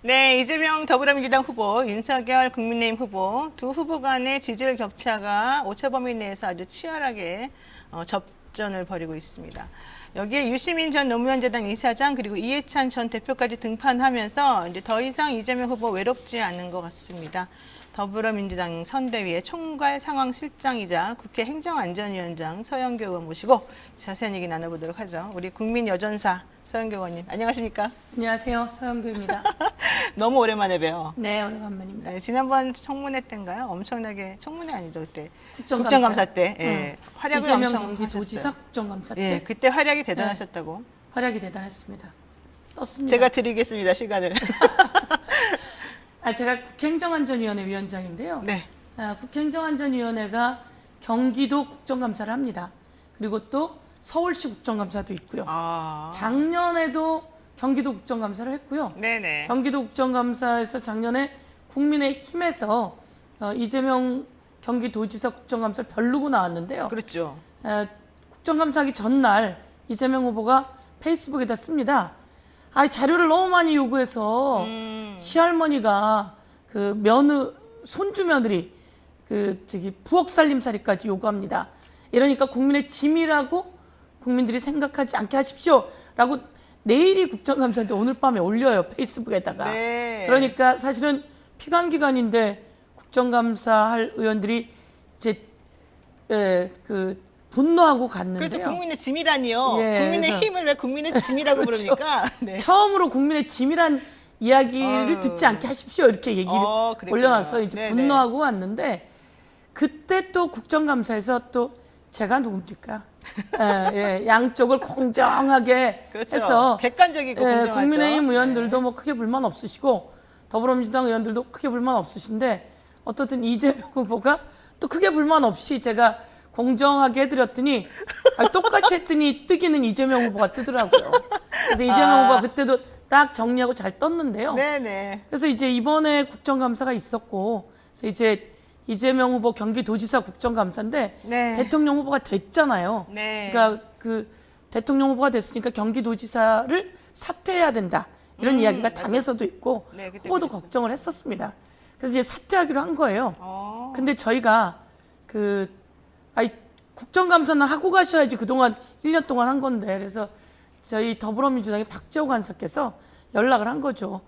네, 이재명 더불어민주당 후보, 윤석열 국민의힘 후보 두 후보 간의 지지율 격차가 오차범위 내에서 아주 치열하게 접전을 벌이고 있습니다. 여기에 유시민 전 노무현재단 이사장 그리고 이해찬 전 대표까지 등판하면서 이제 더 이상 이재명 후보 외롭지 않은 것 같습니다. 더불어민주당 선대위의 총괄 상황실장이자 국회 행정안전위원장 서영교 의원 모시고 자세한 얘기 나눠보도록 하죠. 우리 국민여전사 서영교 의원님, 안녕하십니까? 안녕하세요. 서영교입니다. 너무 오랜만에 봬요. 네, 오래간만입니다. 네, 지난번 청문회 때인가요? 엄청나게 청문회 아니죠 그때 국정감사 때 예, 활약을 이재명 엄청 경기도지사 하셨어요. 국정감사 때 예, 그때 활약이 대단하셨다고. 활약이 대단했습니다. 떴습니다. 제가 드리겠습니다 시간을. 제가 국회행정안전위원회 위원장인데요. 네. 국회행정안전위원회가 경기도 국정감사를 합니다. 그리고 또 서울시 국정감사도 있고요. 작년에도 경기도 국정감사를 했고요. 네네. 경기도 국정감사에서 작년에 국민의힘에서 이재명 경기도지사 국정감사를 벼르고 나왔는데요. 그렇죠. 국정감사하기 전날 이재명 후보가 페이스북에다 씁니다. 자료를 너무 많이 요구해서 시할머니가 손주 며느리 부엌 살림살이까지 요구합니다. 이러니까 국민의 짐이라고 국민들이 생각하지 않게 하십시오라고 내일이 국정감사인데 오늘 밤에 올려요, 페이스북에다가. 네. 그러니까 사실은 피감기관인데 국정감사할 의원들이 이제 분노하고 갔는데요. 그렇죠. 국민의 짐이라니요. 예, 국민의 힘을 왜 국민의 짐이라고 그렇죠. 부릅니까? 네. 처음으로 국민의 짐이란 이야기를 듣지 않게 하십시오 이렇게 얘기를 올려놨어요. 이제 네네. 분노하고 왔는데 그때 또 국정감사에서 또 제가 누굽니까? 양쪽을 공정하게 그렇죠. 해서 객관적이고 공정하죠. 국민의힘 의원들도 네. 뭐 크게 불만 없으시고 더불어민주당 의원들도 크게 불만 없으신데 어떻든 이재명 후보가 또 크게 불만 없이 제가 공정하게 해드렸더니 똑같이 했더니 뜨기는 이재명 후보가 뜨더라고요. 그래서 이재명 후보가 그때도 딱 정리하고 잘 떴는데요. 네네. 그래서 이제 이번에 국정감사가 있었고 그래서 이제 이재명 후보 경기도지사 국정감사인데 네. 대통령 후보가 됐잖아요. 네. 그러니까 대통령 후보가 됐으니까 경기도지사를 사퇴해야 된다. 이런 이야기가 당에서도 있고 네, 그때 후보도 그랬어요. 걱정을 했었습니다. 그래서 이제 사퇴하기로 한 거예요. 근데 저희가 국정감사는 하고 가셔야지 그동안 1년 동안 한 건데 그래서 저희 더불어민주당의 박재호 간사께서 연락을 한 거죠.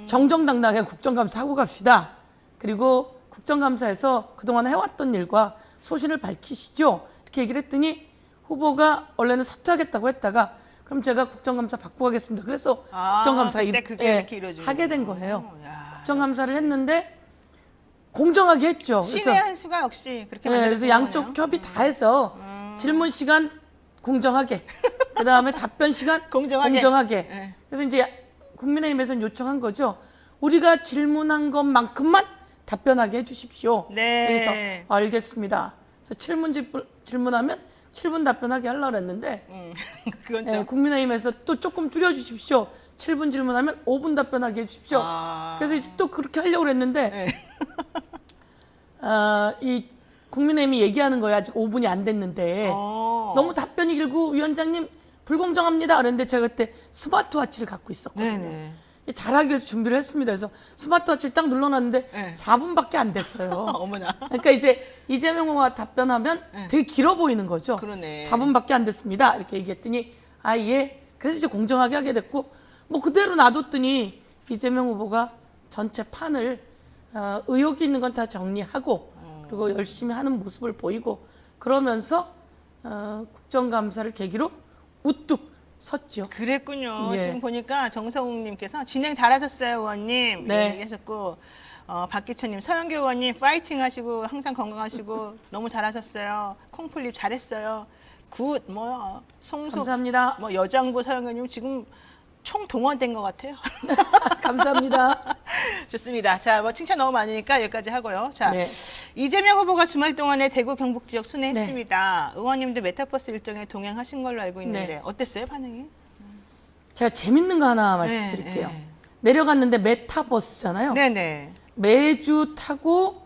정정당당하게 국정감사 하고 갑시다. 그리고 국정감사에서 그동안 해왔던 일과 소신을 밝히시죠. 이렇게 얘기를 했더니 후보가 원래는 사퇴하겠다고 했다가 그럼 제가 국정감사 바꾸고 가겠습니다. 그래서 국정감사 그때 그게 이렇게 이루어지는 하게 된 거구나. 거예요. 야, 국정감사를 했는데 공정하게 했죠. 신의 한 수가 역시 그렇게 그래서 만들어진 양쪽 거네요. 협의 다 해서 질문 시간 공정하게, 그 다음에 답변 시간 공정하게. 네. 그래서 이제 국민의힘에서는 요청한 거죠. 우리가 질문한 것만큼만 답변하게 해주십시오. 네. 그래서 알겠습니다. 그래서 질문하면 7분 답변하게 하려고 했는데 그건 좀. 국민의힘에서 또 조금 줄여주십시오. 7분 질문하면 5분 답변하게 해주십시오. 그래서 이제 또 그렇게 하려고 했는데 네. 이 국민의힘이 얘기하는 거예요. 아직 5분이 안 됐는데 너무 답변이 길고 위원장님 불공정합니다. 그랬는데 제가 그때 스마트워치를 갖고 있었거든요. 네네. 잘하기 위해서 준비를 했습니다. 그래서 스마트워치를 딱 눌러놨는데 네. 4분밖에 안 됐어요. 어머나. 그러니까 이제 이재명 후보가 답변하면 되게 길어 보이는 거죠. 그러네. 4분밖에 안 됐습니다. 이렇게 얘기했더니 예. 그래서 이제 공정하게 하게 됐고 뭐 그대로 놔뒀더니 이재명 후보가 전체 판을 의혹이 있는 건 다 정리하고 그리고 열심히 하는 모습을 보이고 그러면서 국정감사를 계기로 우뚝 섰죠. 그랬군요. 예. 지금 보니까 정성욱님께서 진행 잘하셨어요, 의원님. 네. 얘기하셨고 박기천님, 서영교 의원님 파이팅 하시고 항상 건강하시고 너무 잘하셨어요. 콩풀립 잘했어요. 굿, 송소, 감사합니다. 여장부 서영교님 지금 총 동원된 것 같아요. 감사합니다. 좋습니다. 자, 칭찬 너무 많으니까 여기까지 하고요. 자, 네. 이재명 후보가 주말 동안에 대구 경북 지역 순회했습니다. 의원님도 메타버스 일정에 동행하신 걸로 알고 있는데 네. 어땠어요, 반응이? 제가 재밌는 거 하나 말씀드릴게요. 네. 내려갔는데 메타버스잖아요. 네네. 매주 타고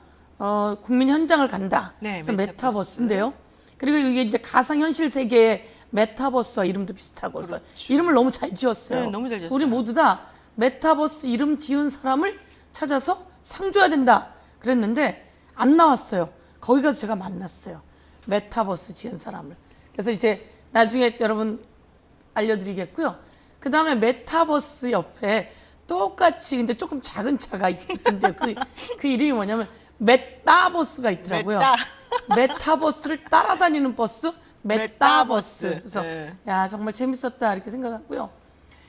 국민 현장을 간다. 네, 그래서 메타버스. 메타버스인데요. 그리고 이게 이제 가상현실 세계의 메타버스와 이름도 비슷하고 그래서 이름을 너무 잘 지었어요. 네, 너무 잘 지었어요. 우리 모두 다 메타버스 이름 지은 사람을 찾아서 상 줘야 된다 그랬는데 안 나왔어요. 거기 가서 제가 만났어요. 메타버스 지은 사람을. 그래서 이제 나중에 여러분 알려드리겠고요. 그 다음에 메타버스 옆에 똑같이 근데 조금 작은 차가 있던데요. 그 이름이 뭐냐면 메타버스가 있더라고요. 메타버스를 따라다니는 버스, 메타버스. 그래서 네. 야 정말 재밌었다 이렇게 생각하고요.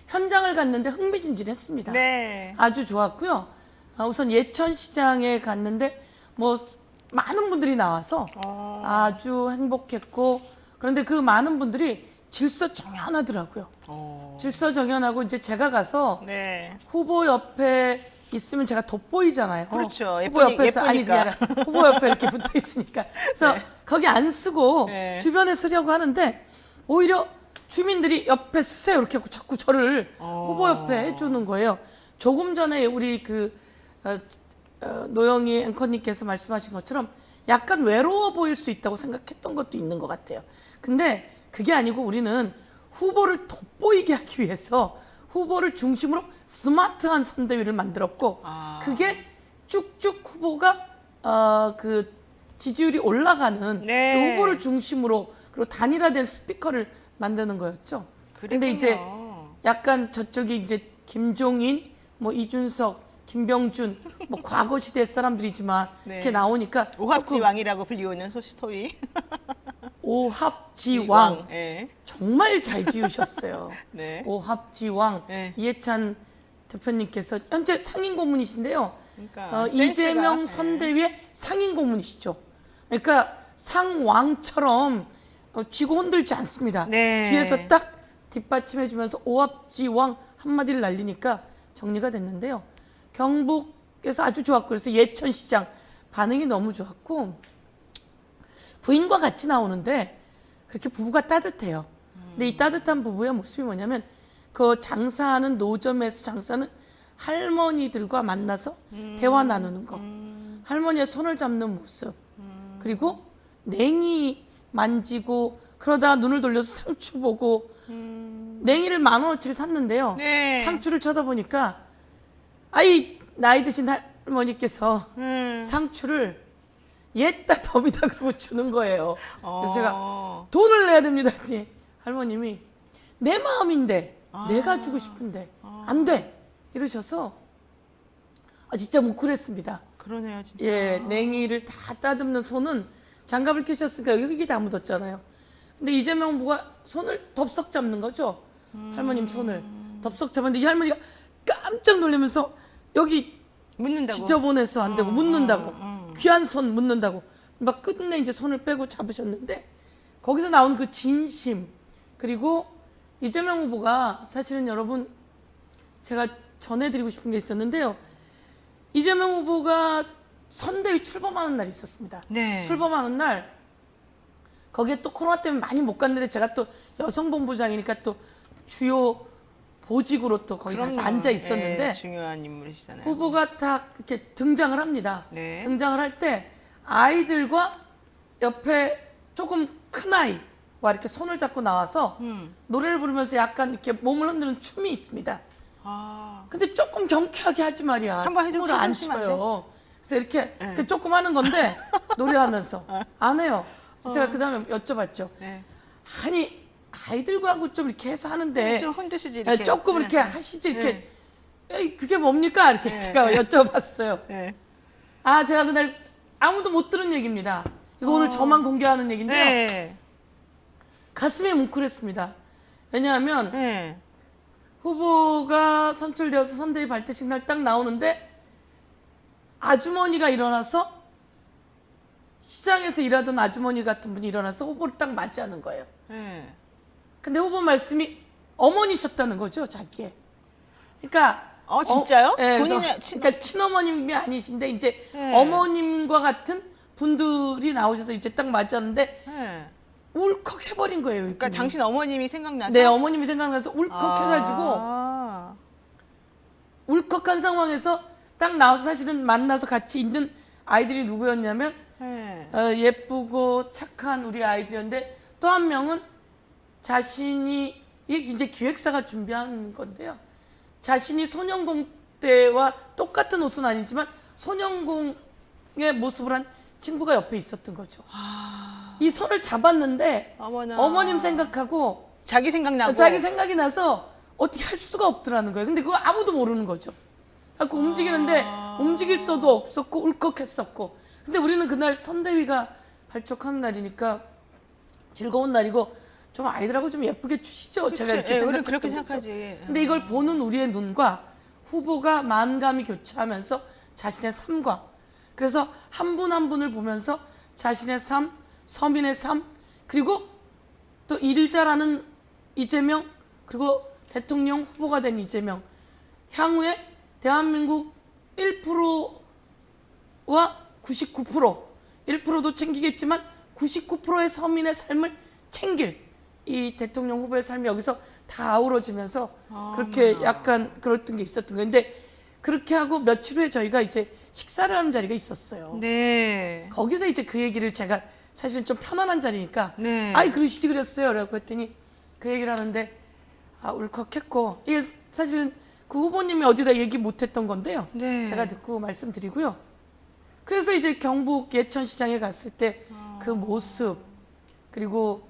현장을 갔는데 흥미진진했습니다. 네. 아주 좋았고요. 우선 예천시장에 갔는데 뭐 많은 분들이 나와서 아주 행복했고 그런데 그 많은 분들이 질서정연하더라고요. 질서정연하고 이제 제가 가서 네. 후보 옆에 있으면 제가 돋보이잖아요. 그렇죠. 후보 옆에서 아니 그게 예쁘니까. 아니라 후보 옆에 이렇게 붙어 있으니까. 그래서 네. 거기 안 쓰고 네. 주변에 쓰려고 하는데 오히려 주민들이 옆에 쓰세요 이렇게 하고 자꾸 저를 후보 옆에 해주는 거예요. 조금 전에 우리 노영희 앵커님께서 말씀하신 것처럼 약간 외로워 보일 수 있다고 생각했던 것도 있는 것 같아요. 근데 그게 아니고 우리는 후보를 돋보이게 하기 위해서 후보를 중심으로 스마트한 선대위를 만들었고 그게 쭉쭉 후보가 그 지지율이 올라가는 네. 그 후보를 중심으로 그리고 단일화된 스피커를 만드는 거였죠. 근데 이제 약간 저쪽이 이제 김종인, 뭐 이준석, 김병준, 뭐 과거 시대 사람들이지만 네. 이렇게 나오니까 오합지왕이라고 불리우는 소위 오합지왕 네. 정말 잘 지으셨어요. 네. 오합지왕 네. 이해찬 대표님께서 현재 상임 고문이신데요. 그러니까 이재명 센스가, 선대위의 상임 고문이시죠. 그러니까 상왕처럼 쥐고 흔들지 않습니다. 네. 뒤에서 딱 뒷받침해주면서 오합지왕 한마디를 날리니까 정리가 됐는데요. 경북에서 아주 좋았고 그래서 예천시장 반응이 너무 좋았고 부인과 같이 나오는데 그렇게 부부가 따뜻해요. 근데 이 따뜻한 부부의 모습이 뭐냐면 그 장사하는 노점에서 장사하는 할머니들과 만나서 대화 나누는 거. 할머니의 손을 잡는 모습. 그리고 냉이 만지고 그러다 눈을 돌려서 상추 보고 냉이를 10,000원어치를 샀는데요. 네. 상추를 쳐다보니까 아이 나이 드신 할머니께서 상추를 옛다 덤이다 그러고 주는 거예요. 그래서 제가 돈을 내야 됩니다. 했더니 할머님이 내 마음인데 내가 주고 싶은데 안 돼. 이러셔서 진짜 뭉클했습니다. 그러네요, 진짜. 예, 냉이를 다 따듬는 손은 장갑을 끼셨으니까 여기 다 묻었잖아요. 근데 이재명 후보가 손을 덥석 잡는 거죠. 할머님 손을 덥석 잡았는데 이 할머니가 깜짝 놀라면서 여기 묻는다고. 지저분해서 안 되고 묻는다고 귀한 손 묻는다고 막 끝내 이제 손을 빼고 잡으셨는데 거기서 나온 그 진심 그리고 이재명 후보가 사실은 여러분 제가 전해드리고 싶은 게 있었는데요. 이재명 후보가 선대위 출범하는 날이 있었습니다. 네. 출범하는 날 거기에 또 코로나 때문에 많이 못 갔는데 제가 또 여성본부장이니까 또 주요 보직으로 또 거기 가서 그럼요. 앉아 있었는데 네, 중요한 인물이시잖아요. 후보가 딱 이렇게 등장을 합니다. 네. 등장을 할 때 아이들과 옆에 조금 큰 아이와 이렇게 손을 잡고 나와서 노래를 부르면서 약간 이렇게 몸을 흔드는 춤이 있습니다. 근데 조금 경쾌하게 하지 말이야. 한번 해줘- 춤을 안 해주시면 안 춰요. 그래서 이렇게 조금 하는 건데 노래하면서 안 해요. 그래서 제가 그 다음에 여쭤봤죠. 네. 아니 아이들과 하고 좀 이렇게 해서 하는데 좀 흔드시지 이렇게. 조금 네. 이렇게 하시지 이렇게 에이, 그게 뭡니까 이렇게 제가 여쭤봤어요. 네. 제가 그날 아무도 못 들은 얘기입니다. 이거 오늘 저만 공개하는 얘기인데요. 네. 가슴이 뭉클했습니다. 왜냐하면 네. 후보가 선출되어서 선대위 발대식 날 딱 나오는데 아주머니가 일어나서 시장에서 일하던 아주머니 같은 분이 일어나서 후보를 딱 맞이하는 거예요. 네. 근데 후보 말씀이 어머니셨다는 거죠, 자기의. 그러니까 진짜요? 그래서 본인의 그러니까 친어머님이 아니신데 이제 네. 어머님과 같은 분들이 나오셔서 이제 딱 맞았는데 네. 울컥 해버린 거예요. 그러니까 이분이. 당신 어머님이 생각나서. 네, 어머님이 생각나서 울컥해가지고 아. 울컥한 상황에서 딱 나와서 사실은 만나서 같이 있는 아이들이 누구였냐면 네. 예쁘고 착한 우리 아이들이었는데 또 한 명은 자신이 이게 이제 기획사가 준비한 건데요. 자신이 손영공 때와 똑같은 옷은 아니지만 손영공의 모습을 한 친구가 옆에 있었던 거죠. 이 손을 잡았는데 어머나. 어머님 생각하고 자기 생각나고. 자기 생각이 나서 어떻게 할 수가 없더라는 거예요. 근데 그거 아무도 모르는 거죠. 그래서 움직이는데 움직일 수도 없었고 울컥했었고. 근데 우리는 그날 선대위가 발족하는 날이니까 즐거운 날이고 좀 아이들하고 좀 예쁘게 추시죠. 제가 이렇게 우리는 그렇게 생각했던 생각하지. 거죠. 근데 이걸 보는 우리의 눈과 후보가 만감이 교차하면서 자신의 삶과 그래서 한 분 한 분을 보면서 자신의 삶, 서민의 삶 그리고 또 일 잘하는 이재명 그리고 대통령 후보가 된 이재명 향후에 대한민국 1%와 99% 1%도 챙기겠지만 99%의 서민의 삶을 챙길 이 대통령 후보의 삶이 여기서 다 아우러지면서 그렇게 약간 그랬던 게 있었던 거예요. 근데 그렇게 하고 며칠 후에 저희가 이제 식사를 하는 자리가 있었어요. 네. 거기서 이제 그 얘기를 제가 사실 좀 편안한 자리니까 네. 아이 그러시지 그랬어요. 라고 했더니 그 얘기를 하는데 울컥했고 이게 사실은 그 후보님이 어디다 얘기 못했던 건데요. 네. 제가 듣고 말씀드리고요. 그래서 이제 경북 예천시장에 갔을 때 그 모습 그리고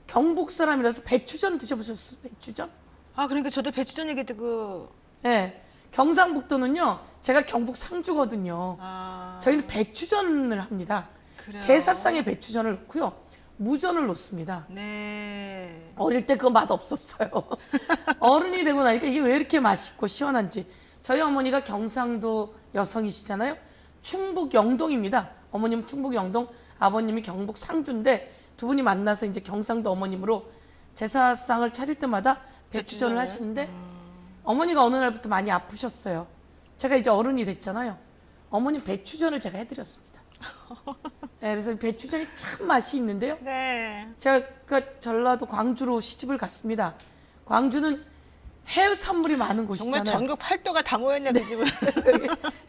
경북 사람이라서 배추전 드셔보셨어요? 배추전? 그러니까 저도 배추전 얘기 듣고. 네. 경상북도는요. 제가 경북 상주거든요. 저희는 배추전을 합니다. 그래요? 제사상에 배추전을 넣고요. 무전을 놓습니다. 네. 어릴 때 그거 맛 없었어요. 어른이 되고 나니까 이게 왜 이렇게 맛있고 시원한지. 저희 어머니가 경상도 여성이시잖아요. 충북 영동입니다. 어머님은 충북 영동, 아버님이 경북 상주인데 두 분이 만나서 이제 경상도 어머님으로 제사상을 차릴 때마다 배추전을 하시는데 어머니가 어느 날부터 많이 아프셨어요. 제가 이제 어른이 됐잖아요. 어머님 배추전을 제가 해드렸습니다. 네, 그래서 배추전이 참 맛이 있는데요. 네. 제가 전라도 광주로 시집을 갔습니다. 광주는 해산물이 많은 곳이잖아요. 정말 전국 팔도가 다 모였네 그 집은.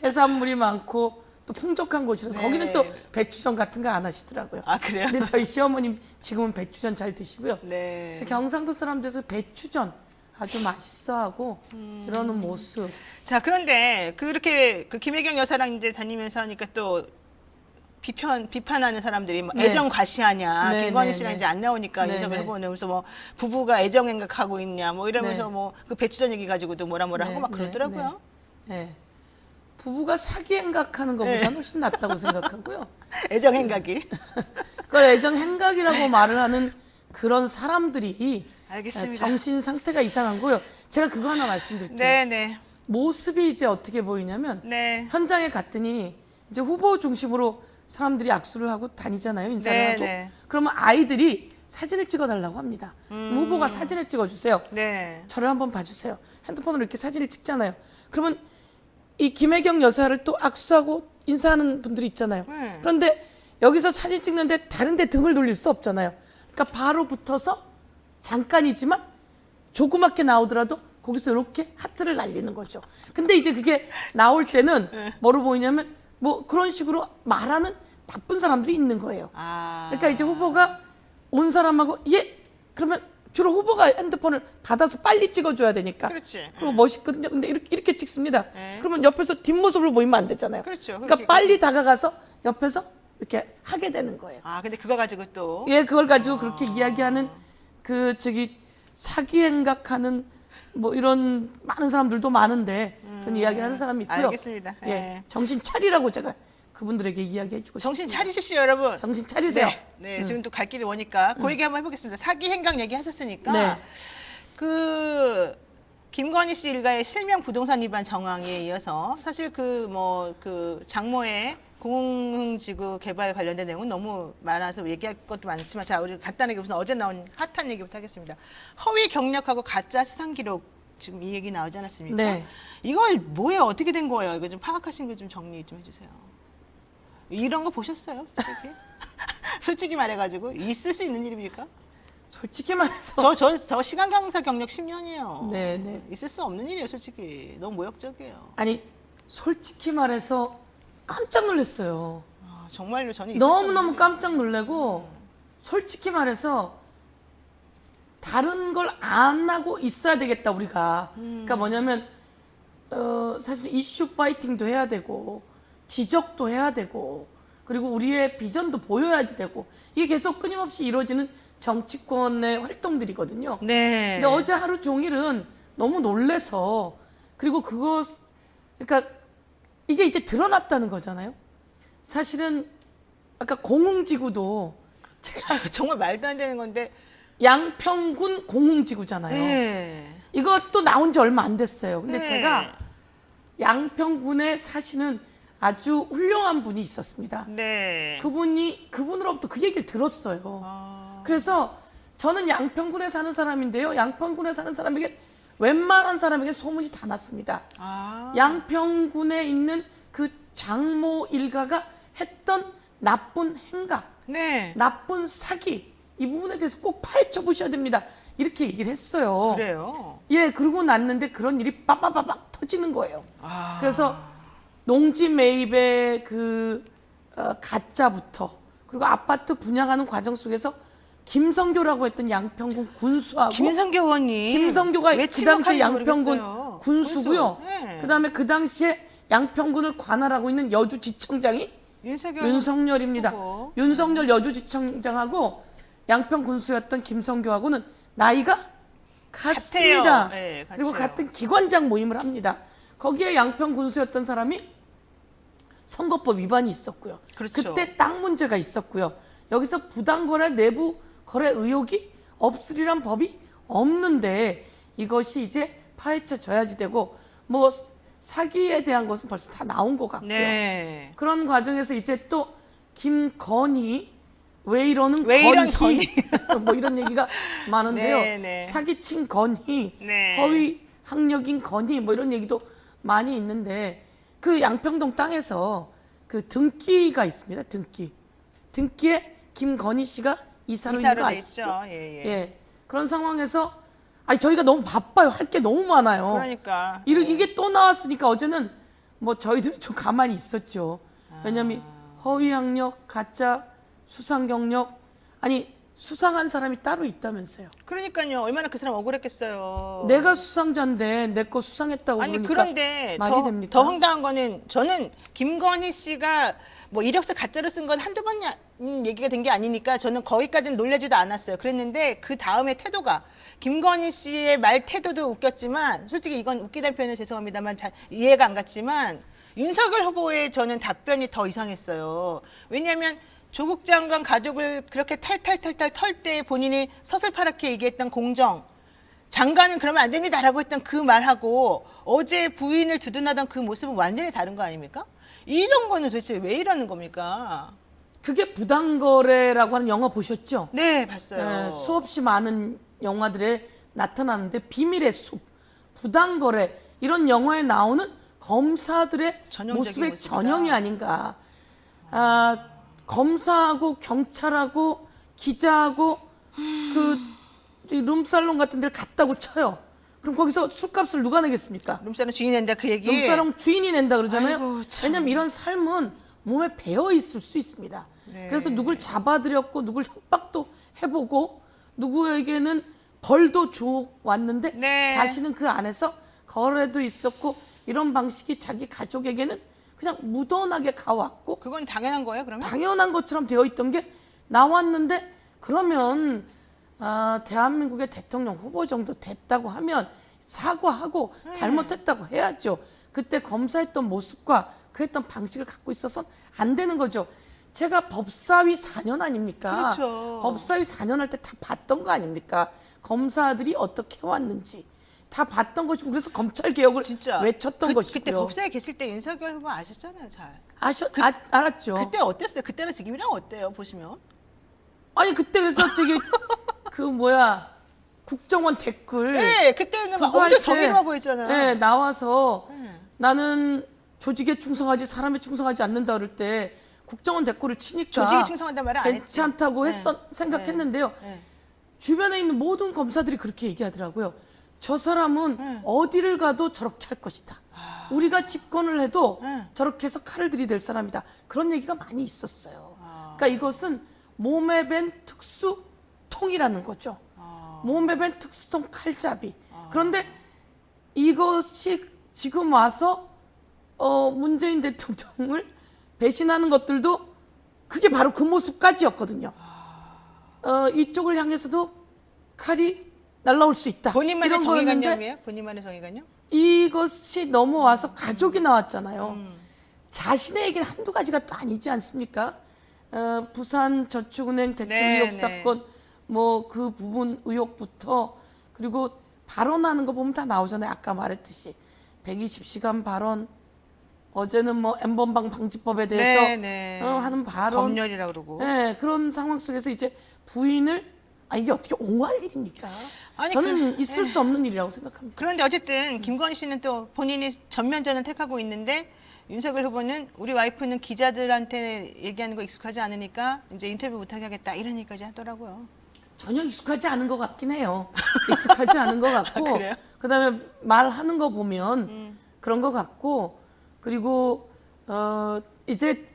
해산물이 많고 또 풍족한 곳이라서 네. 거기는 또 배추전 같은 거 안 하시더라고요. 그래요? 근데 저희 시어머님 지금은 배추전 잘 드시고요. 네. 그래서 경상도 사람들에서 배추전 아주 맛있어하고 이러는 모습. 자, 그런데 그렇게 그 김혜경 여사랑 이제 다니면서 하니까 또 비판하는 사람들이 뭐 네. 애정 과시하냐, 네, 김건희 네, 씨랑 네. 이제 안 나오니까 네, 윤석열 네. 후보는 그래서 뭐 부부가 애정 행각하고 있냐, 뭐 이러면서 네. 뭐 그 배추전 얘기 가지고도 뭐라 하고 막 그러더라고요. 네. 부부가 사기 행각하는 것보다 네. 훨씬 낫다고 생각하고요. 애정 행각이. 그걸 애정 행각이라고 말을 하는 그런 사람들이 알겠습니다. 정신 상태가 이상한 거요. 제가 그거 하나 말씀드릴게요. 네, 네, 모습이 이제 어떻게 보이냐면 네. 현장에 갔더니 이제 후보 중심으로 사람들이 악수를 하고 다니잖아요. 인사를 네, 하고. 네. 그러면 아이들이 사진을 찍어달라고 합니다. 그럼 후보가 사진을 찍어주세요. 네. 저를 한번 봐주세요. 핸드폰으로 이렇게 사진을 찍잖아요. 그러면 이 김혜경 여사를 또 악수하고 인사하는 분들이 있잖아요. 그런데 여기서 사진 찍는데 다른 데 등을 돌릴 수 없잖아요. 그러니까 바로 붙어서 잠깐이지만 조그맣게 나오더라도 거기서 이렇게 하트를 날리는 거죠. 근데 이제 그게 나올 때는 뭐로 보이냐면 뭐 그런 식으로 말하는 나쁜 사람들이 있는 거예요. 그러니까 이제 후보가 온 사람하고 그러면 주로 후보가 핸드폰을 받아서 빨리 찍어줘야 되니까. 그렇지. 그리고 멋있거든요. 근데 이렇게 찍습니다. 네. 그러면 옆에서 뒷모습을 보이면 안 되잖아요. 그렇죠. 그러니까 그렇게 빨리 다가가서 옆에서 이렇게 하게 되는 거예요. 근데 그거 가지고 또. 그걸 가지고 그렇게 이야기하는 사기 행각하는 뭐 이런 많은 사람들도 많은데 그런 이야기를 하는 사람이 있고요. 알겠습니다. 예. 정신 차리라고 제가 그분들에게 이야기해주고 정신 싶습니다. 차리십시오, 여러분. 정신 차리세요. 네, 지금 또 갈 길이 오니까 그 얘기 한번 해보겠습니다. 사기 행각 얘기 하셨으니까 네. 그 김건희 씨 일가의 실명 부동산 위반 정황에 이어서 사실 그 장모의 공흥지구 개발 관련된 내용은 너무 많아서 얘기할 것도 많지만 자 우리 간단하게 우선 어제 나온 핫한 얘기부터 하겠습니다. 허위 경력하고 가짜 수상 기록 지금 이 얘기 나오지 않았습니까? 네. 이거 뭐예요? 어떻게 된 거예요? 이거 좀 파악하신 거 좀 정리 좀 해주세요. 이런 거 보셨어요? 솔직히? 솔직히 말해가지고 있을 수 있는 일입니까? 솔직히 말해서 저 시간 강사 경력 10년이에요. 네. 있을 수 없는 일이에요, 솔직히. 너무 모욕적이에요. 아니 솔직히 말해서 깜짝 놀랐어요. 정말로 저는 있을 수 없는 너무너무 일이에요. 깜짝 놀라고 솔직히 말해서 다른 걸 안 하고 있어야 되겠다 우리가. 그러니까 뭐냐면 사실 이슈 파이팅도 해야 되고 지적도 해야 되고 그리고 우리의 비전도 보여야지 되고 이게 계속 끊임없이 이루어지는 정치권의 활동들이거든요. 네. 근데 어제 하루 종일은 너무 놀래서 그리고 그러니까 이게 이제 드러났다는 거잖아요. 사실은 아까 공흥지구도 제가 정말 말도 안 되는 건데. 양평군 공흥지구잖아요. 네. 이것도 나온 지 얼마 안 됐어요. 근데 네. 제가 양평군에 사시는 아주 훌륭한 분이 있었습니다. 네. 그분으로부터 그 얘기를 들었어요. 아. 그래서 저는 양평군에 사는 사람인데요. 양평군에 사는 사람에게 웬만한 사람에게 소문이 다 났습니다. 아. 양평군에 있는 그 장모 일가가 했던 나쁜 행각, 네. 나쁜 사기 이 부분에 대해서 꼭 파헤쳐 보셔야 됩니다. 이렇게 얘기를 했어요. 그래요. 예, 그러고 났는데 그런 일이 빠바바박 터지는 거예요. 아. 그래서 농지 매입의 가짜부터 그리고 아파트 분양하는 과정 속에서 김성교라고 했던 양평군 군수하고 김성교 의원님. 김성교가 왜 그 당시에 침묵하는지 양평군 모르겠어요. 군수고요. 군수. 네. 그다음에 그 당시에 양평군을 관할하고 있는 여주지청장이 윤석열입니다. 후보. 윤석열 여주지청장하고 양평 군수였던 김성교하고는 나이가 같습니다. 같아요. 네, 그리고 같아요. 같은 기관장 모임을 합니다. 거기에 양평 군수였던 사람이 선거법 위반이 있었고요. 그렇죠. 그때 땅 문제가 있었고요. 여기서 부당거래 내부 거래 의혹이 없으리란 법이 없는데 이것이 이제 파헤쳐져야지 되고 뭐 사기에 대한 것은 벌써 다 나온 것 같고요. 네. 그런 과정에서 이제 또 김건희 왜 이러는 왜 이런 건희 뭐 이런 얘기가 많은데요. 네, 네. 사기친 건희, 네. 허위 학력인 건희 뭐 이런 얘기도 많이 있는데 그 양평동 땅에서 그 등기가 있습니다. 등기에 김건희 씨가 이사로 있는 이사로 거 돼 아시죠? 있죠. 예, 예. 예. 그런 상황에서 아니 저희가 너무 바빠요. 할 게 너무 많아요. 그러니까. 이게 또 나왔으니까 어제는 뭐 저희들이 좀 가만히 있었죠. 왜냐하면 허위 학력, 가짜 수상 경력 아니 수상한 사람이 따로 있다면서요. 그러니까요. 얼마나 그 사람 억울했겠어요. 내가 수상자인데 내 거 수상했다고 아니 그러니까 그런데 말이 됩니까? 더 황당한 거는 저는 김건희 씨가 뭐 이력서 가짜로 쓴 건 한두 번 얘기가 된 게 아니니까 저는 거기까지는 놀라지도 않았어요. 그랬는데 그 다음에 태도가 김건희 씨의 말 태도도 웃겼지만 솔직히 이건 웃기다는 표현은 죄송합니다만 잘 이해가 안 갔지만 윤석열 후보의 저는 답변이 더 이상했어요. 왜냐하면 조국 장관 가족을 그렇게 탈탈탈탈 털 때 본인이 서슬파랗게 얘기했던 공정 장관은 그러면 안 됩니다라고 했던 그 말하고 어제 부인을 두둔하던 그 모습은 완전히 다른 거 아닙니까? 이런 거는 도대체 왜 이러는 겁니까? 그게 부당거래라고 하는 영화 보셨죠? 네, 봤어요. 예, 수없이 많은 영화들에 나타나는데 비밀의 숲, 부당거래 이런 영화에 나오는 검사들의 전형적인 모습의 모습이다. 전형이 아닌가. 검사하고 경찰하고 기자하고 그 룸살롱 같은 데를 갔다고 쳐요. 그럼 거기서 술값을 누가 내겠습니까? 룸사롱 주인이 낸다 그 얘기. 룸살롱 주인이 낸다 그러잖아요. 아이고, 참. 왜냐면 이런 삶은 몸에 배어 있을 수 있습니다. 네. 그래서 누굴 잡아들였고 누굴 협박도 해보고 누구에게는 벌도 줘 왔는데 네. 자신은 그 안에서 거래도 있었고 이런 방식이 자기 가족에게는 그냥 무던하게 가왔고 그건 당연한 거예요, 그러면? 당연한 것처럼 되어 있던 게 나왔는데 그러면 대한민국의 대통령 후보 정도 됐다고 하면 사과하고 잘못했다고 해야죠. 그때 검사했던 모습과 그 했던 방식을 갖고 있어서는 안 되는 거죠. 제가 법사위 4년 아닙니까? 그렇죠. 법사위 4년 할 때 다 봤던 거 아닙니까? 검사들이 어떻게 해왔는지 다 봤던 것이고 그래서 검찰 개혁을 진짜 외쳤던 것이고요. 그때 법사에 계실 때 윤석열 후보 아셨잖아요, 잘. 알았죠. 그때 어땠어요? 그때는 지금이랑 어때요? 보시면. 아니 그때 그래서 저기 국정원 댓글 네, 그때는 막 그거 할 엄청 때, 정의로워 보였잖아요. 네, 나와서 네. 나는 조직에 충성하지 사람에 충성하지 않는다 그럴 때 국정원 댓글을 치니까 조직이 충성한다는 말을 안 했지. 괜찮다고 네. 생각했는데요. 네. 주변에 있는 모든 검사들이 그렇게 얘기하더라고요. 저 사람은 네. 어디를 가도 저렇게 할 것이다. 우리가 집권을 해도 네. 저렇게 해서 칼을 들이댈 사람이다. 그런 얘기가 많이 있었어요. 아. 그러니까 이것은 몸에 밴 특수통이라는 거죠. 몸에 밴 특수통 칼잡이. 그런데 이것이 지금 와서 문재인 대통령을 배신하는 것들도 그게 바로 그 모습까지였거든요. 이쪽을 향해서도 칼이 날라올 수 있다. 본인만의 이런 거였는데 정의관념이에요? 본인만의 정의관념? 이것이 넘어와서 가족이 나왔잖아요. 자신의 얘기는 한두 가지가 또 아니지 않습니까? 부산 저축은행 대출 네, 의혹 네. 사건 뭐 그 부분 의혹부터 그리고 발언하는 거 보면 다 나오잖아요. 아까 말했듯이 120시간 발언, 어제는 뭐 N번방 방지법에 대해서 네, 네. 하는 발언, 검열이라 그러고. 네, 그런 상황 속에서 이제 부인을 이게 어떻게 옹호할 일입니까? 아니, 저는 있을 수 없는 일이라고 생각합니다. 그런데 어쨌든 김건희 씨는 또 본인이 전면전을 택하고 있는데 윤석열 후보는 우리 와이프는 기자들한테 얘기하는 거 익숙하지 않으니까 이제 인터뷰 못하게 하겠다 이런 얘기까지 하더라고요. 전혀 익숙하지 않은 것 같긴 해요. 익숙하지 않은 것 같고, 아, 그래요? 그다음에 말하는 거 보면 그런 것 같고, 그리고 이제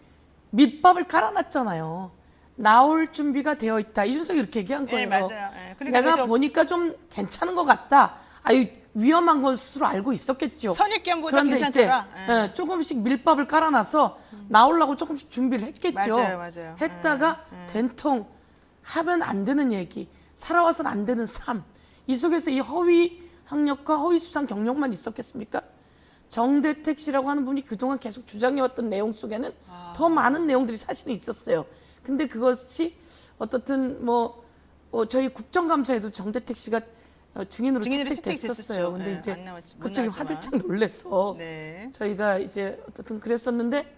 밑밥을 깔아놨잖아요. 나올 준비가 되어 있다. 이준석이 이렇게 얘기한 거예요. 네, 맞아요. 네. 그러니까 내가 그래서 보니까 좀 괜찮은 것 같다. 아유 위험한 것으로 알고 있었겠죠. 선입견보다 그런데 괜찮더라. 이제 조금씩 밀밥을 깔아놔서 나오려고 조금씩 준비를 했겠죠. 맞아요, 맞아요. 했다가 된통 하면 안 되는 얘기, 살아와서는 안 되는 삶. 이 속에서 이 허위 학력과 허위 수상 경력만 있었겠습니까? 정대택 씨라고 하는 분이 그동안 계속 주장해왔던 내용 속에는 더 많은 내용들이 사실은 있었어요. 근데 그것이 어떻든 저희 국정감사에도 정대택 씨가 증인으로 채택됐었어요. 근데 네, 이제 안 나왔지, 못 그쪽이 나왔지만. 화들짝 놀래서 네. 저희가 이제 어떻든 그랬었는데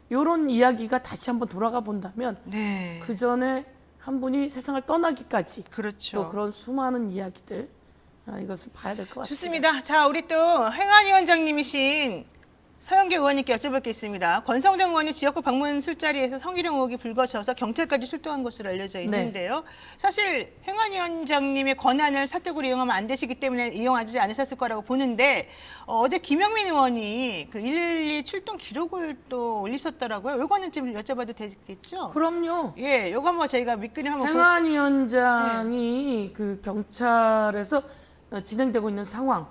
이런 이야기가 다시 한번 돌아가 본다면 네. 그 전에 한 분이 세상을 떠나기까지 그렇죠. 또 그런 수많은 이야기들 이것을 봐야 될 것 같습니다. 좋습니다. 자, 우리 또 행안위원장님이신 서영교 의원님께 여쭤볼 게 있습니다. 권성동 의원이 지역구 방문 술자리에서 성희롱 의혹이 불거져서 경찰까지 출동한 것으로 알려져 있는데요. 사실 행안위원장님의 권한을 사적으로 이용하면 안 되시기 때문에 이용하지 않으셨을 거라고 보는데 어제 김영민 의원이 그 112 출동 기록을 또 올리셨더라고요. 이거는 좀 여쭤봐도 되겠죠? 그럼요. 예, 요거 한번 저희가 밑그림 한번 행안위원장이 그 경찰에서 진행되고 있는 상황,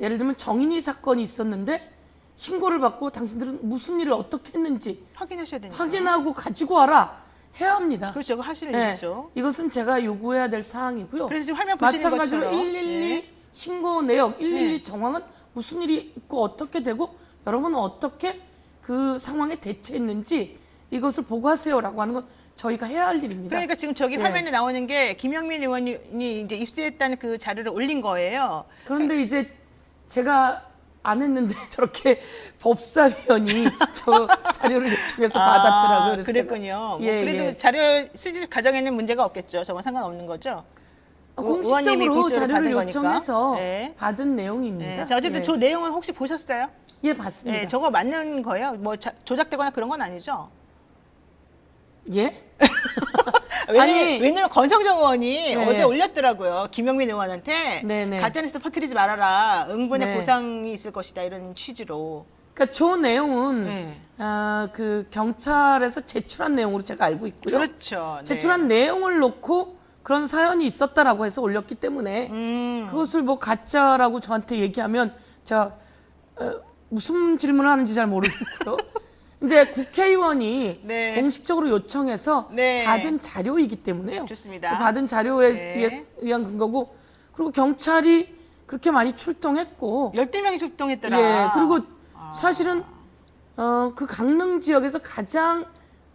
예를 들면 정인이 사건이 있었는데 신고를 받고 당신들은 무슨 일을 어떻게 했는지 확인하셔야 되니까. 확인하고 가지고 와라 해야 합니다. 그렇죠. 그거 하실 네, 일이죠. 이것은 제가 요구해야 될 사항이고요. 그래서 지금 화면 보시는 마찬가지로 것처럼 112 신고 내역, 112 네. 정황은 무슨 일이 있고 어떻게 되고 여러분은 어떻게 그 상황에 대처했는지 이것을 보고하세요라고 하는 건 저희가 해야 할 일입니다. 그러니까 지금 저기 네. 화면에 나오는 게 김영민 의원이 이제 입수했다는 그 자료를 올린 거예요. 그런데 이제 제가 안 했는데 저렇게 법사위원이 저 자료를 요청해서 받았더라고요. 그래서 그랬군요. 제가, 예, 그래도 예. 자료 수집 과정에는 문제가 없겠죠. 저건 상관없는 거죠. 의원님이 공식적으로 공식으로 자료를 받은 거니까. 요청해서 네. 받은 내용입니다. 네. 자, 어쨌든 예. 저 내용은 혹시 보셨어요? 예, 봤습니다. 네, 저거 맞는 거예요? 뭐 조작되거나 그런 건 아니죠? 예? 왜냐면 권성정 의원이 네. 어제 올렸더라고요. 김영민 의원한테 네네. 가짜뉴스 퍼뜨리지 말아라. 응분의 네. 보상이 있을 것이다. 이런 취지로. 그러니까 저 내용은 네. 그 경찰에서 제출한 내용으로 제가 알고 있고요. 그렇죠. 네. 제출한 내용을 놓고 그런 사연이 있었다라고 해서 올렸기 때문에 그것을 뭐 가짜라고 저한테 얘기하면 제가 무슨 질문을 하는지 잘 모르겠고요. 이제 국회의원이 네. 공식적으로 요청해서 네. 받은 자료이기 때문에요. 좋습니다. 그 받은 자료에 네. 의한 근거고 그리고 경찰이 그렇게 많이 출동했고 12명이 출동했더라. 예, 그리고 사실은 그 강릉 지역에서 가장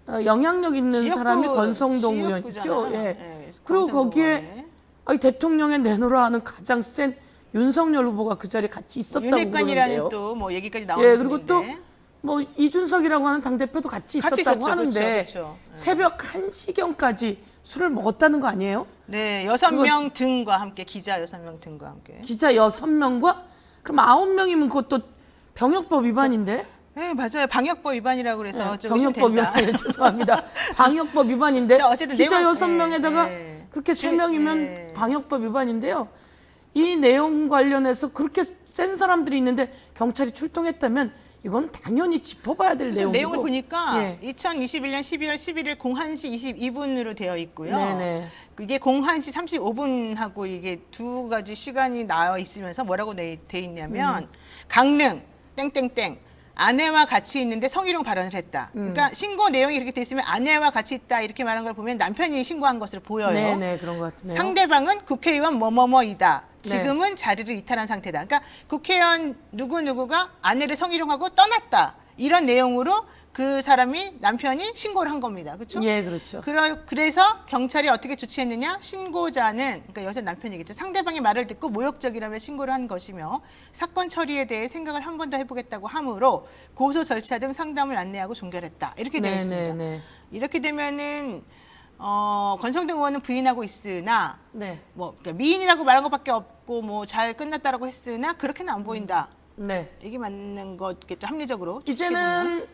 영향력 있는 지역구, 사람이 권성동 의원이죠. 지역구잖아요. 예. 예, 그리고 권성동 거기에 의원이. 대통령의 내놓으라 하는 가장 센 윤석열 후보가 그 자리에 같이 있었다고 윤핵관이라는 그러는데요. 또 뭐 얘기까지 나오는 예, 그리고 또 분인데. 뭐 이준석이라고 하는 당 대표도 같이 같이 있었다고 있었죠. 하는데 그렇죠. 새벽 1시경까지 술을 먹었다는 거 아니에요? 네, 6명 등과 함께 기자 6명 등과 함께. 기자 6명과 그럼 9명이면 그것도 병역법 위반인데. 네, 맞아요. 방역법 위반이라고 그래서 좀 병역법 의심된다. 위반이에요. 죄송합니다. 방역법 위반인데 자, 어쨌든 기자 내용- 6명에다가 네. 그렇게 3명이면 네. 방역법 위반인데요. 이 내용 관련해서 그렇게 센 사람들이 있는데 경찰이 출동했다면 이건 당연히 짚어봐야 될 그래서 내용이고. 내용을 보니까 예. 2021년 12월 11일 01시 22분으로 되어 있고요. 네네. 이게 01시 35분하고 이게 두 가지 시간이 나와 있으면서 뭐라고 돼 있냐면 강릉 땡땡땡 아내와 같이 있는데 성희롱 발언을 했다. 그러니까 신고 내용이 이렇게 돼 있으면 아내와 같이 있다 이렇게 말한 걸 보면 남편이 신고한 것으로 보여요. 네네, 그런 것 같네요. 상대방은 국회의원 뭐뭐뭐이다. 지금은 자리를 이탈한 상태다. 그러니까 국회의원 누구누구가 아내를 성희롱하고 떠났다. 이런 내용으로 그 사람이 남편이 신고를 한 겁니다. 그렇죠? 예, 그렇죠. 그래서 경찰이 어떻게 조치했느냐? 신고자는 그러니까 여자 남편이겠죠. 상대방의 말을 듣고 모욕적이라며 신고를 한 것이며 사건 처리에 대해 생각을 한 번 더 해보겠다고 하므로 고소 절차 등 상담을 안내하고 종결했다. 이렇게 되어 있습니다. 네네네. 이렇게 되면은 권성동 의원은 부인하고 있으나 네. 뭐 그러니까 미인이라고 말한 것밖에 없고 뭐 잘 끝났다라고 했으나 그렇게는 안 보인다. 네. 이게 맞는 거겠죠. 합리적으로. 이제는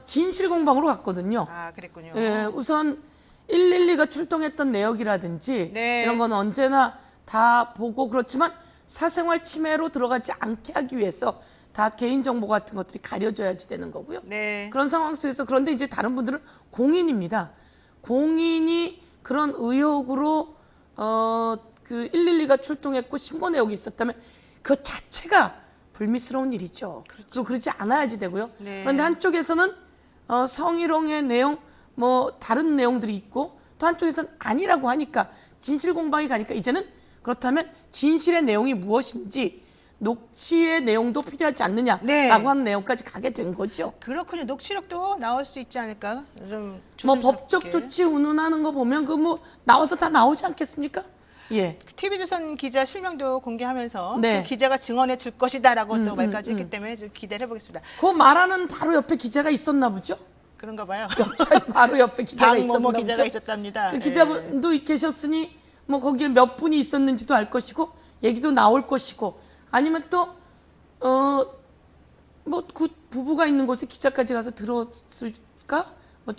진실 공방으로 갔거든요. 아 그랬군요. 예, 우선 112가 출동했던 내역이라든지 네. 이런 건 언제나 다 보고 그렇지만 사생활 침해로 들어가지 않게 하기 위해서 다 개인정보 같은 것들이 가려져야지 되는 거고요. 네. 그런 상황 속에서 그런데 이제 다른 분들은 공인입니다. 공인이 그런 의혹으로 그 112가 출동했고 신고 내역이 있었다면 그 자체가 불미스러운 일이죠. 그리고 그러지 않아야지 되고요. 네. 그런데 한쪽에서는 성희롱의 내용 뭐 다른 내용들이 있고 또 한쪽에서는 아니라고 하니까 진실 공방이 가니까 이제는 그렇다면 진실의 내용이 무엇인지 녹취의 내용도 필요하지 않느냐라고 네. 하는 내용까지 가게 된 거죠. 그렇군요. 녹취록도 나올 수 있지 않을까? 좀 뭐 조심스럽게. 법적 조치 운운하는 거 보면 그 뭐 나와서 다 나오지 않겠습니까? 예. TV조선 기자 실명도 공개하면서 네. 그 기자가 증언해 줄 것이다라고 또 말까지 했기 때문에 좀 기대를 해보겠습니다. 그 말하는 바로 옆에 기자가 있었나 보죠? 그런가 봐요. 옆자리 바로 옆에 기자가 있었나 박모모 보죠? 기자가 있었답니다. 그 예. 기자분도 계셨으니 뭐 거기에 몇 분이 있었는지도 알 것이고 얘기도 나올 것이고 아니면 또 뭐 부부가 있는 곳에 기자까지 가서 들었을까? 뭐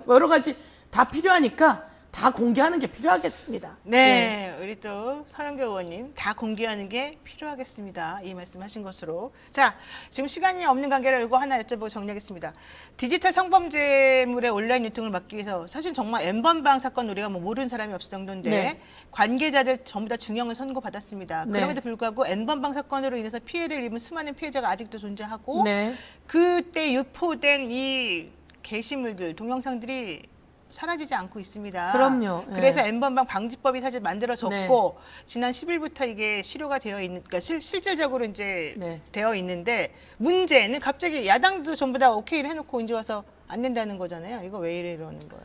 여러 가지 다 필요하니까 다 공개하는 게 필요하겠습니다. 네, 우리 또 서영교 의원님 다 공개하는 게 필요하겠습니다. 이 말씀하신 것으로. 자, 지금 시간이 없는 관계로 이거 하나 여쭤보고 정리하겠습니다. 디지털 성범죄물의 온라인 유통을 막기 위해서 사실 정말 N번방 사건 우리가 뭐 모르는 사람이 없을 정도인데 네. 관계자들 전부 다 중형을 선고받았습니다. 네. 그럼에도 불구하고 N번방 사건으로 인해서 피해를 입은 수많은 피해자가 아직도 존재하고 네. 그때 유포된 이 게시물들, 동영상들이 사라지지 않고 있습니다. 그럼요. 예. 그래서 N번방 방지법이 사실 만들어졌고 지난 10일부터 이게 실효가 되어 있는, 그러니까 실질적으로 이제 네. 되어 있는데 문제는 갑자기 야당도 전부 다 오케이를 해놓고 이제 와서 안 된다는 거잖아요. 이거 왜 이러는 거예요?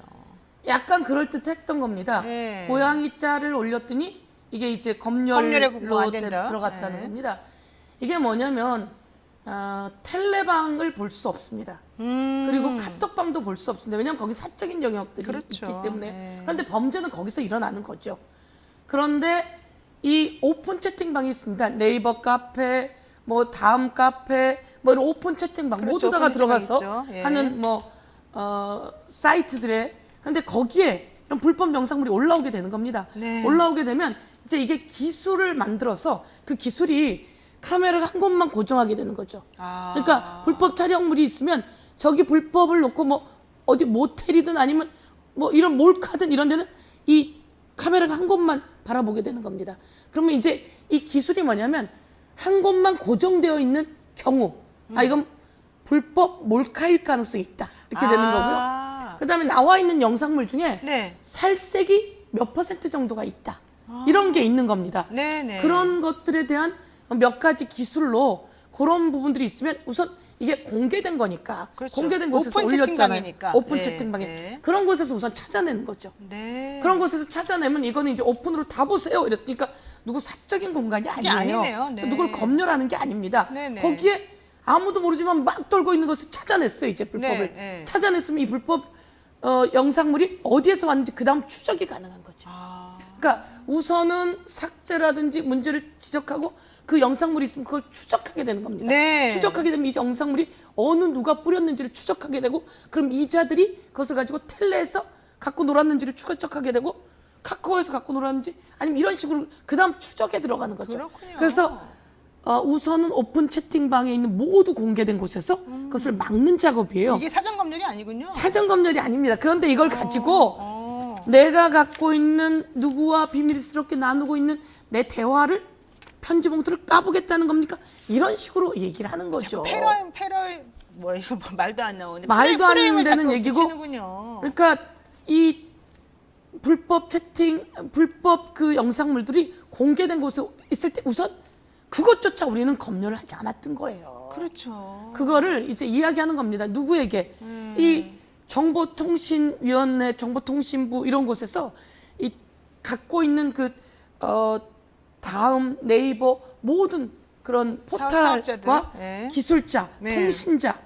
약간 그럴듯했던 겁니다. 네. 고양이 짤을 올렸더니 이게 이제 검열에 검열로 안 된다. 들어갔다는 네. 겁니다. 이게 뭐냐면 텔레방을 볼 수 없습니다. 그리고 카톡방도 볼 수 없습니다. 왜냐하면 거기 사적인 영역들이 그렇죠. 있기 때문에. 네. 그런데 범죄는 거기서 일어나는 거죠. 그런데 이 오픈 채팅방이 있습니다. 네이버 카페, 뭐 다음 카페, 뭐 이런 오픈 채팅방 그렇죠. 모두다가 오픈 들어가서 채팅방 있죠. 예. 하는 뭐 사이트들에. 그런데 거기에 이런 불법 영상물이 올라오게 되는 겁니다. 네. 올라오게 되면 이제 이게 기술을 만들어서 그 기술이 카메라가 한 곳만 고정하게 되는 거죠. 아. 그러니까 불법 촬영물이 있으면 저기 불법을 놓고 뭐 어디 모텔이든 아니면 뭐 이런 몰카든 이런 데는 이 카메라가 한 곳만 바라보게 되는 겁니다. 그러면 이제 이 기술이 뭐냐면 한 곳만 고정되어 있는 경우 이건 불법 몰카일 가능성이 있다. 이렇게 되는 거고요. 그다음에 나와 있는 영상물 중에 네. 살색이 몇 % 정도가 있다. 이런 게 있는 겁니다. 네네. 그런 것들에 대한 몇 가지 기술로 그런 부분들이 있으면 우선 이게 공개된 거니까 그렇죠. 공개된 곳에서 오픈 올렸잖아요. 채팅방이니까. 오픈 네, 채팅방에 네. 그런 곳에서 우선 찾아내는 거죠. 네. 그런 곳에서 찾아내면 이거는 이제 오픈으로 다 보세요. 이랬으니까 누구 사적인 공간이 그게 아니에요. 아니네요. 네. 그래서 누굴 검열하는 게 아닙니다. 네네. 거기에 아무도 모르지만 막 돌고 있는 것을 찾아냈어요. 이제 불법을 네, 네. 찾아냈으면 이 불법 영상물이 어디에서 왔는지 그 다음 추적이 가능한 거죠. 그러니까 우선은 삭제라든지 문제를 지적하고 그 영상물이 있으면 그걸 추적하게 되는 겁니다. 네. 추적하게 되면 이 영상물이 어느 누가 뿌렸는지를 추적하게 되고 그럼 이자들이 그것을 가지고 텔레에서 갖고 놀았는지를 추적하게 되고 카카오에서 갖고 놀았는지 아니면 이런 식으로 그 다음 추적에 들어가는 거죠. 그렇군요. 그래서 우선은 오픈 채팅방에 있는 모두 공개된 곳에서 그것을 막는 작업이에요. 이게 사전 검열이 아니군요. 사전 검열이 아닙니다. 그런데 이걸 가지고 내가 갖고 있는 누구와 비밀스럽게 나누고 있는 내 대화를 편지 봉투를 까보겠다는 겁니까? 이런 식으로 얘기를 하는 거죠. 패럴 뭐 이거 말도 안 나오네. 말도 안 프레임을 되는 자꾸 얘기고. 붙이는군요. 그러니까 이 불법 채팅, 불법 그 영상물들이 공개된 곳에 있을 때 우선 그것조차 우리는 검열을 하지 않았던 거예요. 그렇죠. 그거를 이제 이야기하는 겁니다. 누구에게? 이 정보통신위원회, 정보통신부 이런 곳에서 이 갖고 있는 다음, 네이버 모든 그런 포탈과 사업자들. 네. 기술자, 네. 통신자,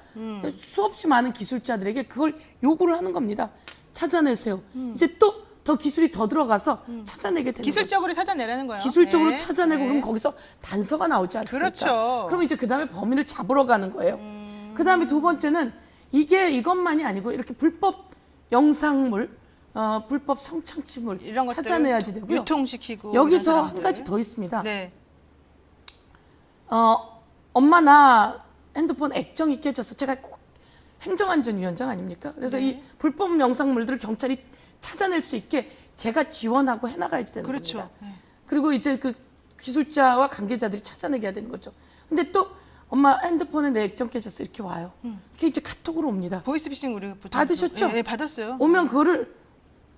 수없이 많은 기술자들에게 그걸 요구를 하는 겁니다. 찾아내세요. 이제 또 더 기술이 더 들어가서 찾아내게 되는 거죠. 기술적으로 찾아내라는 거예요. 기술적으로 네. 찾아내고 네. 그러면 거기서 단서가 나오지 않습니까? 그렇죠. 그러면 이제 그다음에 범인을 잡으러 가는 거예요. 그다음에 두 번째는 이것만이 아니고 이렇게 불법 영상물, 불법 성착취물 이런 것들 찾아내야지 되고요. 유통시키고 여기서 이런 한 사람들. 가지 더 있습니다. 네. 엄마 나 핸드폰 액정이 깨져서 제가 꼭 행정안전위원장 아닙니까? 그래서 네. 이 불법 영상물들을 경찰이 찾아낼 수 있게 제가 지원하고 해나가야지 되는 그렇죠. 겁니다. 네. 그리고 이제 그 기술자와 관계자들이 찾아내게 해야 되는 거죠. 근데 또 엄마 핸드폰에 내 액정 깨졌어 이렇게 와요. 그게 이제 카톡으로 옵니다. 보이스피싱 우리 보통 받으셨죠? 네, 받았어요. 오면 그거를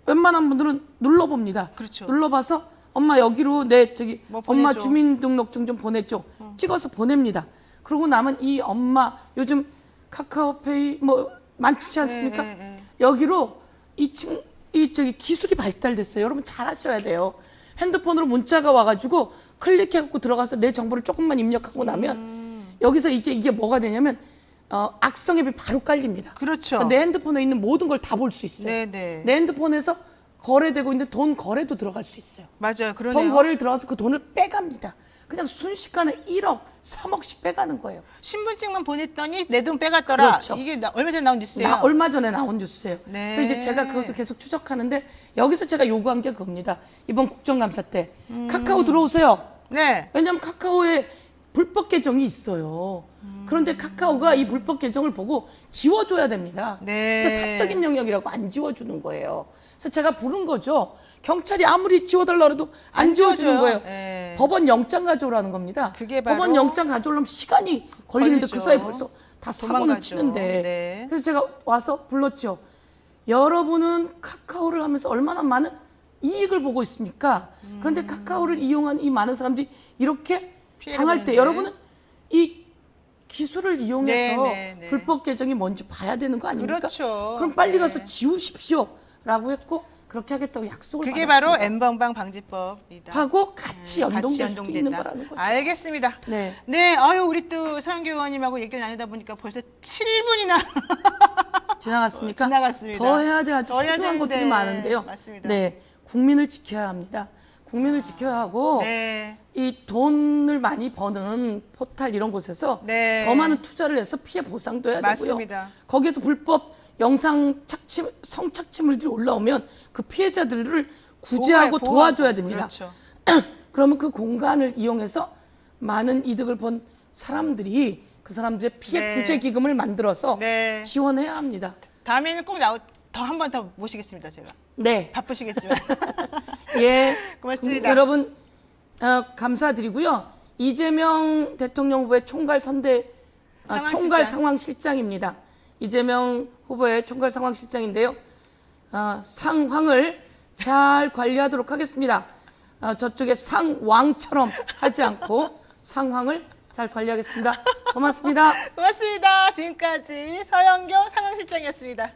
웬만한 분들은 눌러봅니다. 그렇죠. 눌러봐서 엄마 여기로 내 뭐 엄마 보내줘. 주민등록증 좀 보내줘. 찍어서 보냅니다. 그러고 나면 이 엄마 요즘 카카오페이 뭐 많지 않습니까? 네. 여기로 기술이 발달됐어요. 여러분 잘 하셔야 돼요. 핸드폰으로 문자가 와가지고 클릭해갖고 들어가서 내 정보를 조금만 입력하고 나면 여기서 이제 이게 뭐가 되냐면 악성 앱이 바로 깔립니다. 그렇죠. 그래서 내 핸드폰에 있는 모든 걸 다 볼 수 있어요. 네네. 내 핸드폰에서 거래되고 있는 돈 거래도 들어갈 수 있어요. 맞아요. 그러네요. 돈 거래를 들어가서 그 돈을 빼갑니다. 그냥 순식간에 1억, 3억씩 빼가는 거예요. 신분증만 보냈더니 내 돈 빼갔더라. 그렇죠. 이게 얼마 전에 나온 뉴스예요. 얼마 전에 나온 뉴스예요. 네. 그래서 이제 제가 그것을 계속 추적하는데 여기서 제가 요구한 게 그겁니다. 이번 국정감사 때 카카오 들어오세요. 네. 왜냐하면 카카오에 불법 계정이 있어요. 그런데 카카오가 이 불법 계정을 보고 지워줘야 됩니다. 네. 그러니까 사적인 영역이라고 안 지워주는 거예요. 그래서 제가 부른 거죠. 경찰이 아무리 지워달라 해도 안 지워주는 지워줘요. 거예요. 네. 법원 영장 가져오라는 겁니다. 그게 바로 법원 영장 가져오려면 시간이 걸리는데 걸리죠. 그 사이에 벌써 다 사고는 도망가죠. 치는데. 네. 그래서 제가 와서 불렀죠. 여러분은 카카오를 하면서 얼마나 많은 이익을 보고 있습니까? 그런데 카카오를 이용한 이 많은 사람들이 이렇게 피해를 당할 때 보는데. 여러분은 이 기술을 이용해서 네. 불법 계정이 뭔지 봐야 되는 거 아닙니까? 그렇죠. 그럼 빨리 네. 가서 지우십시오라고 했고 그렇게 하겠다고 약속을 그게 받았습니다. 바로 N번방 방지법이다. 하고 같이 연동될 같이 수도 있는 연동된다. 거라는 거죠. 알겠습니다. 네. 네, 아유 우리 또 서영교 의원님하고 얘기를 나누다 보니까 벌써 7분이나 지나갔습니까? 지나갔습니다. 더 해야 될 아주 더 해야 소중한 되는데. 것들이 많은데요. 맞습니다. 네, 국민을 지켜야 합니다. 국민을 지켜야 하고 네. 이 돈을 많이 버는 포탈 이런 곳에서 네. 더 많은 투자를 해서 피해 보상도 해야 되고요. 맞습니다. 거기에서 불법 성착취물들이 올라오면 그 피해자들을 구제하고 보호하고. 도와줘야 됩니다. 그렇죠. 그러면 그 공간을 이용해서 많은 이득을 본 사람들이 그 사람들의 피해 네. 구제 기금을 만들어서 네. 지원해야 합니다. 다음에는 꼭 더 한 번 더 모시겠습니다, 제가. 네. 바쁘시겠지만. 예. 고맙습니다. 여러분 감사드리고요. 이재명 대통령 후보의 총괄 총괄 상황실장입니다. 이재명 후보의 총괄 상황실장인데요. 상황을 잘 관리하도록 하겠습니다. 저쪽에 상왕처럼 하지 않고 상황을 잘 관리하겠습니다. 고맙습니다. 고맙습니다. 지금까지 서영교 상황실장이었습니다.